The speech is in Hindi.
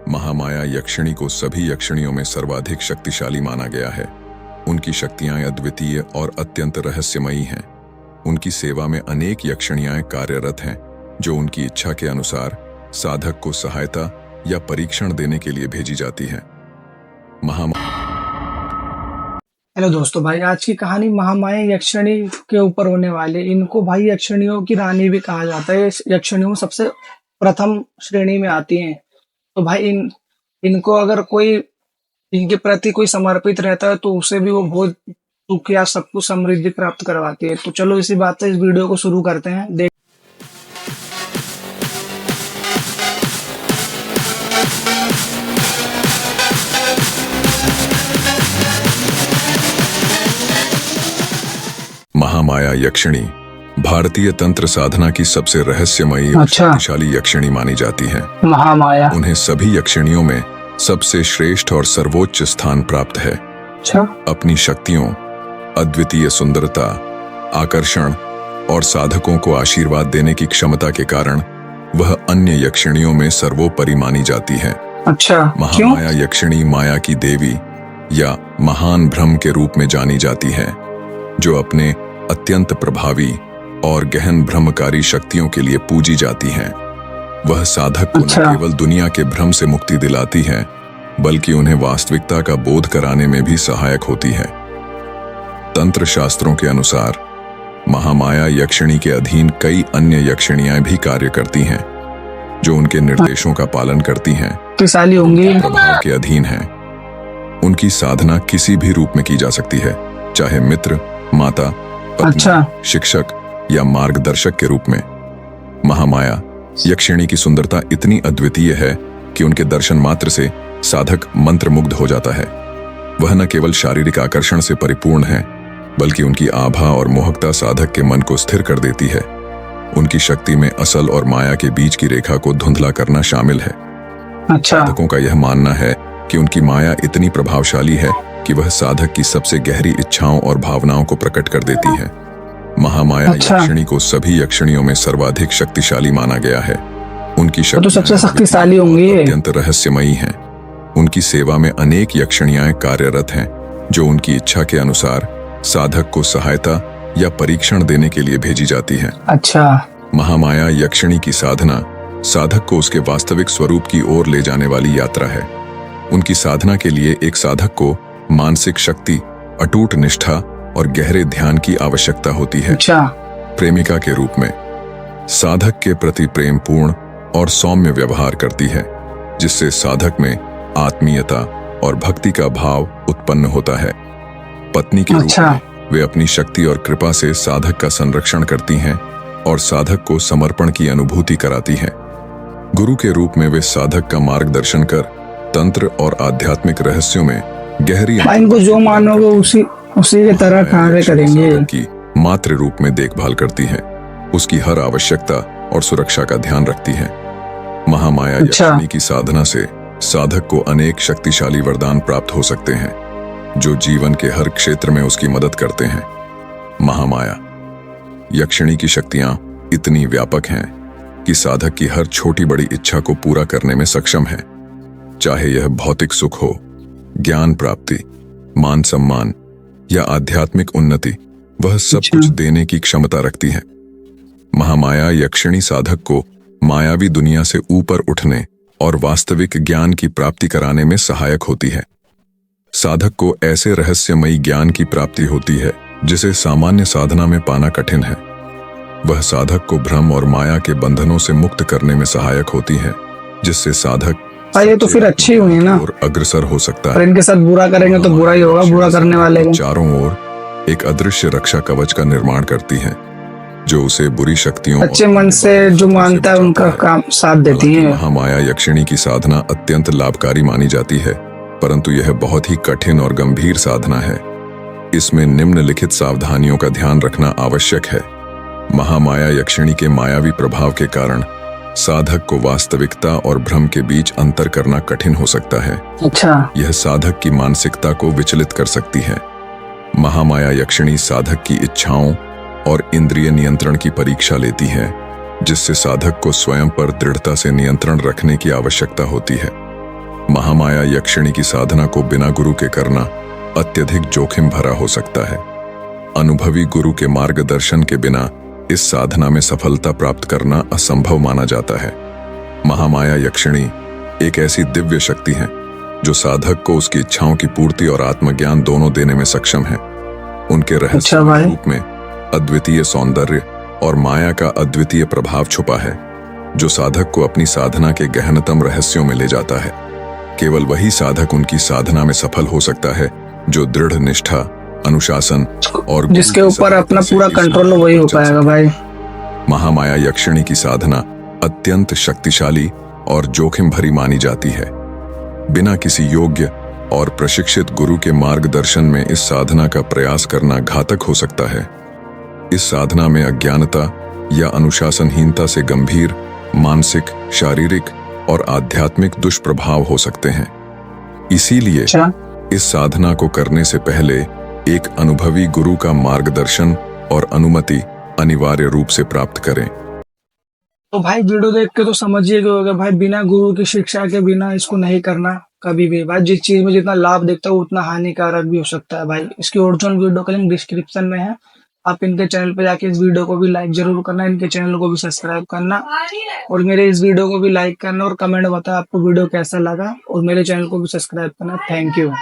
महामाया यक्षिणी को सभी यक्षिणियों में सर्वाधिक शक्तिशाली माना गया है। उनकी शक्तियां अद्वितीय और अत्यंत रहस्यमयी हैं। उनकी सेवा में अनेक यक्षिणियां कार्यरत हैं, जो उनकी इच्छा के अनुसार साधक को सहायता या परीक्षण देने के लिए भेजी जाती हैं। हेलो दोस्तों, भाई आज की कहानी महामाया यक्षिणी के ऊपर होने वाली। इनको भाई यक्षिणियों की रानी भी कहा जाता है। यक्षिणियों में सबसे प्रथम श्रेणी में आती हैं। तो भाई इनको अगर कोई इनके प्रति कोई समर्पित रहता है तो उसे भी वो बहुत सुख या सब कुछ समृद्धि प्राप्त करवाती है। तो चलो इसी बात से इस वीडियो को शुरू करते हैं। महामाया यक्षिणी भारतीय तंत्र साधना की सबसे रहस्यमयी और शक्तिशाली यक्षिणी मानी जाती है। महामाया उन्हें सभी यक्षिणियों में सबसे श्रेष्ठ और सर्वोच्च स्थान प्राप्त है। अपनी शक्तियों, अद्वितीय सुंदरता, आकर्षण और साधकों को आशीर्वाद देने की क्षमता के कारण वह अन्य यक्षिणियों में सर्वोपरि मानी जाती है। महामाया यक्षिणी माया की देवी या महान ब्रह्म के रूप में जानी जाती है, जो अपने अत्यंत प्रभावी और गहन ब्रह्मकारी शक्तियों के लिए पूजी जाती हैं। वह साधक को न केवल दुनिया के भ्रम से मुक्ति दिलाती है, बल्कि उन्हें वास्तविकता का बोध कराने में भी सहायक होती है। तंत्र शास्त्रों के अनुसार महामाया यक्षिणी के अधीन कई अन्य यक्षिणियां भी कार्य करती हैं, जो उनके निर्देशों का पालन करती हैं, प्रभाव के अधीन हैं। उनकी साधना किसी भी रूप में की जा सकती है, चाहे मित्र, माता, पत्नी, शिक्षक या मार्गदर्शक के रूप में। महामाया यक्षिणी की सुंदरता इतनी अद्वितीय है कि उनके दर्शन मात्र से साधक मंत्रमुग्ध हो जाता है। वह न केवल शारीरिक आकर्षण से परिपूर्ण है, बल्कि उनकी आभा और मोहकता साधक के मन को स्थिर कर देती है। उनकी शक्ति में असल और माया के बीच की रेखा को धुंधला करना शामिल है। साधकों का यह मानना है कि उनकी माया इतनी प्रभावशाली है कि वह साधक की सबसे गहरी इच्छाओं और भावनाओं को प्रकट कर देती है। महामाया यक्षिणी को सभी यक्षिणियों में सर्वाधिक शक्तिशाली माना गया है। उनकी शक्ति सबसे शक्तिशाली होंगी, अत्यंत रहस्यमयी हैं। उनकी सेवा में अनेक यक्षिणियां कार्यरत हैं, जो उनकी इच्छा के अनुसार साधक को सहायता या परीक्षण देने के लिए भेजी जाती हैं। महामाया यक्षिणी की साधना साधक को उसके वास्तविक स्वरूप की ओर ले जाने वाली यात्रा है। उनकी साधना के लिए एक साधक को मानसिक शक्ति, अटूट निष्ठा और गहरे ध्यान की आवश्यकता होती है। प्रेमिका के रूप में साधक के प्रति प्रेमपूर्ण और सौम्य व्यवहार करती है, जिससे साधक में आत्मीयता और भक्ति का भाव उत्पन्न होता है। पत्नी के रूप में वे अपनी शक्ति और कृपा से साधक का संरक्षण करती हैं और साधक को समर्पण की अनुभूति कराती हैं। गुरु के रूप में वे साधक का मार्गदर्शन कर तंत्र और आध्यात्मिक रहस्यों में गहरी इनको जो मानोगे उसी के तरह कार्य करेंगे। की मात्र रूप में देखभाल करती हैं, उसकी हर आवश्यकता और सुरक्षा का ध्यान रखती हैं। महामाया यक्षिणी की साधना से साधक को अनेक शक्तिशाली वरदान प्राप्त हो सकते हैं, जो जीवन के हर क्षेत्र में उसकी मदद करते हैं। महामाया यक्षिणी की शक्तियां इतनी व्यापक हैं कि साधक की हर छोटी बड़ी इच्छा को पूरा करने में सक्षम है, चाहे यह भौतिक सुख हो, ज्ञान प्राप्ति, मान सम्मान या आध्यात्मिक उन्नति। वह सब कुछ देने की क्षमता रखती है। महामाया यक्षिणी साधक को मायावी दुनिया से ऊपर उठने और वास्तविक ज्ञान की प्राप्ति कराने में सहायक होती है। साधक को ऐसे रहस्यमयी ज्ञान की प्राप्ति होती है जिसे सामान्य साधना में पाना कठिन है। वह साधक को भ्रम और माया के बंधनों से मुक्त करने में सहायक होती है, जिससे साधक ये तो फिर अच्छी हुई ना, और अग्रसर हो सकता है। इनके साथ बुरा करेंगे तो बुरा ही होगा, बुरा करने वाले चारों ओर एक अदृश्य रक्षा कवच का निर्माण करती हैं, जो उसे बुरी शक्तियों अच्छे मन से जो मानता है उनका काम साथ देती है। महामाया यक्षिणी की साधना अत्यंत लाभकारी मानी जाती है, परंतु यह बहुत ही कठिन और गंभीर साधना है। इसमें निम्नलिखित सावधानियों का ध्यान रखना आवश्यक है। महामाया यक्षिणी के मायावी प्रभाव के कारण साधक को वास्तविकता और भ्रम के बीच अंतर करना कठिन हो सकता है। यह साधक की मानसिकता को विचलित कर सकती है। महामाया यक्षिणी साधक की इच्छाओं और इंद्रिय नियंत्रण की परीक्षा लेती है, जिससे साधक को स्वयं पर दृढ़ता से नियंत्रण रखने की आवश्यकता होती है। महामाया यक्षिणी की साधना को बिना गुरु के करना अत्यधिक जोखिम भरा हो सकता है। अनुभवी गुरु के मार्गदर्शन के बिना इस साधना में सफलता प्राप्त करना असंभव माना जाता है। महामाया यक्षिणी एक ऐसी दिव्य शक्ति है जो साधक को उसकी इच्छाओं की पूर्ति और आत्मज्ञान दोनों देने में सक्षम है। उनके रहस्य रूप में अद्वितीय सौंदर्य और माया का अद्वितीय प्रभाव छुपा है, जो साधक को अपनी साधना के गहनतम रहस्यों में ले जाता है। केवल वही साधक उनकी साधना में सफल हो सकता है जो दृढ़ निष्ठा, अनुशासन और जिसके ऊपर अपना पूरा कंट्रोल वही हो पाएगा भाई। महामाया यक्षिणी की साधना अत्यंत शक्तिशाली और जोखिम भरी मानी जाती है। बिना किसी योग्य और प्रशिक्षित गुरु के मार्गदर्शन में इस साधना का प्रयास करना घातक हो सकता है। इस साधना में अज्ञानता या अनुशासनहीनता से गंभीर मानसिक, शारीरिक और आध्यात्मिक दुष्प्रभाव हो सकते हैं। इसीलिए इस साधना को करने से पहले एक अनुभवी गुरु का मार्गदर्शन और अनुमति अनिवार्य रूप से प्राप्त करें। तो भाई वीडियो देख के तो समझिए कि होगा भाई, बिना गुरु की शिक्षा के बिना इसको नहीं करना कभी भी भाई। जिस चीज में जितना लाभ देखता है उतना हानिकारक भी हो सकता है भाई। इसकी ओरिजिनल वीडियो का लिंक डिस्क्रिप्शन में है, आप इनके चैनल पे जाके इस वीडियो को भी लाइक जरूर करना, इनके चैनल को भी सब्सक्राइब करना और मेरे इस वीडियो को भी लाइक करना और कमेंट बताओ आपको वीडियो कैसा लगा और मेरे चैनल को भी सब्सक्राइब करना। Thank you.